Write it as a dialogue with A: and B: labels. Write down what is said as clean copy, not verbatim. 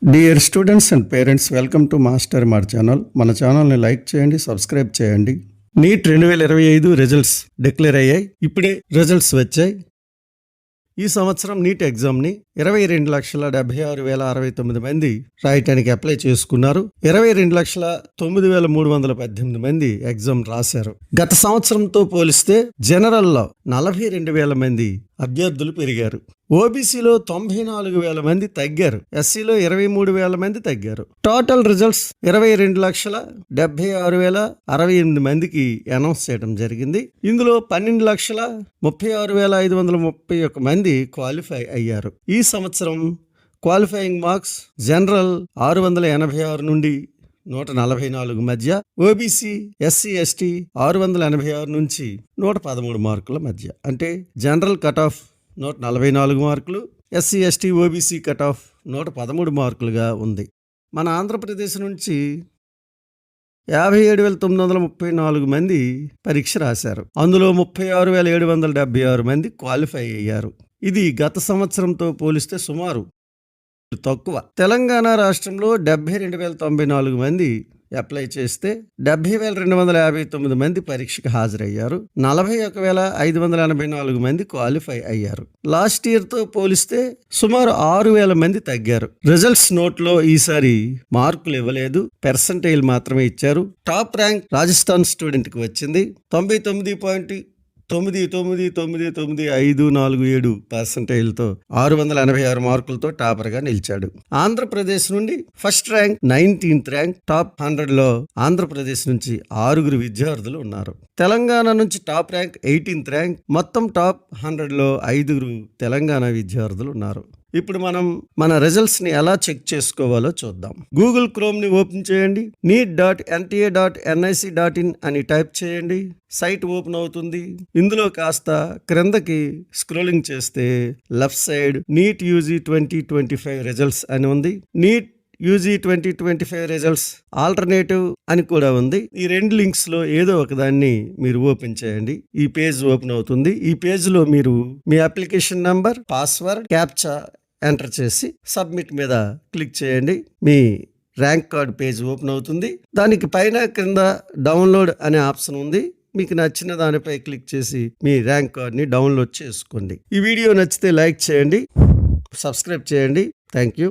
A: Dear students and parents, welcome to master మార్ channel. మన ఛానల్ని లైక్ చేయండి, సబ్స్క్రైబ్ చేయండి. నీట్ 2025 రిజల్ట్స్ డిక్లేర్ అయ్యాయి. ఇప్పుడే రిజల్ట్స్ వచ్చాయి. ఈ సంవత్సరం నీట్ ఎగ్జామ్ని 22,76,069 మంది రాయటానికి అప్లై చేసుకున్నారు. 22,09,318 మంది ఎగ్జామ్ రాశారు. గత సంవత్సరంతో పోలిస్తే జనరల్లో 42,000 మంది అభ్యర్థులు పెరిగారు. ఓబీసీలో 94,000 మంది తగ్గారు. ఎస్సీలో 23,000 మంది తగ్గారు. టోటల్ రిజల్ట్స్ 22,76,068 మందికి అనౌన్స్ చేయడం జరిగింది. ఇందులో 12,36,531 మంది క్వాలిఫై అయ్యారు. ఈ సంవత్సరం క్వాలిఫైయింగ్ మార్క్స్ జనరల్ 686 నుండి 144 మధ్య, ఓబీసీ ఎస్సీ ఎస్టీ 686 నుంచి 113 మార్కుల మధ్య. అంటే జనరల్ కట్ ఆఫ్ 144 మార్కులు, SC ST OBC cut off 113 మార్కులుగా ఉంది. మన ఆంధ్రప్రదేశ్ నుంచి 57,934 మంది పరీక్ష రాశారు. అందులో 36,776 మంది క్వాలిఫై అయ్యారు. ఇది గత సంవత్సరంతో పోలిస్తే సుమారు తక్కువ. తెలంగాణ రాష్ట్రంలో 72,094 మంది అప్లై చేస్తే 70,259 మంది పరీక్షకు హాజరయ్యారు. 41,584 మంది క్వాలిఫై అయ్యారు. లాస్ట్ ఇయర్తో పోలిస్తే సుమారు 6,000 మంది తగ్గారు. రిజల్ట్స్ నోట్లో ఈసారి మార్కులు ఇవ్వలేదు, పర్సంటైల్ మాత్రమే ఇచ్చారు. టాప్ ర్యాంక్ రాజస్థాన్ స్టూడెంట్కి వచ్చింది. 99.9999547% 686 మార్కులతో టాపర్గా నిలిచాడు. ఆంధ్రప్రదేశ్ నుండి first rank 19th rank, top 100లో Andhra Pradesh నుంచి 6 విద్యార్థులు ఉన్నారు. తెలంగాణ నుంచి టాప్ ర్యాంక్ 18th ర్యాంక్, మొత్తం టాప్ 100లో 5 తెలంగాణ విద్యార్థులు ఉన్నారు. ఇప్పుడు మనం మన రిజల్ట్స్ని ఎలా చెక్ చేసుకోవాలో చూద్దాం. గూగుల్ క్రోమ్ని ఓపెన్ చేయండి. neet.nta.nic.in అని టైప్ చేయండి. సైట్ ఓపెన్ అవుతుంది. ఇందులో కాస్త క్రిందకి స్క్రోలింగ్ చేస్తే left side NEET UG 2025 results అని ఉంది. నీట్ యూజీ 2025 రిజల్ట్స్ ఆల్టర్నేటివ్ అని కూడా ఉంది. ఈ 2 లింక్స్లో ఏదో ఒకదాన్ని మీరు ఓపెన్ చేయండి. ఈ పేజ్ ఓపెన్ అవుతుంది. ఈ పేజ్లో మీరు మీ application number, password, captcha enter చేసి సబ్మిట్ మీద క్లిక్ చేయండి. మీ ర్యాంక్ కార్డ్ పేజ్ ఓపెన్ అవుతుంది. దానికి పైన క్రింద డౌన్లోడ్ అనే ఆప్షన్ ఉంది. మీకు నచ్చిన దానిపై క్లిక్ చేసి మీ ర్యాంక్ కార్డ్ని డౌన్లోడ్ చేసుకోండి. ఈ వీడియో నచ్చితే లైక్ చేయండి, సబ్స్క్రైబ్ చేయండి. Thank you.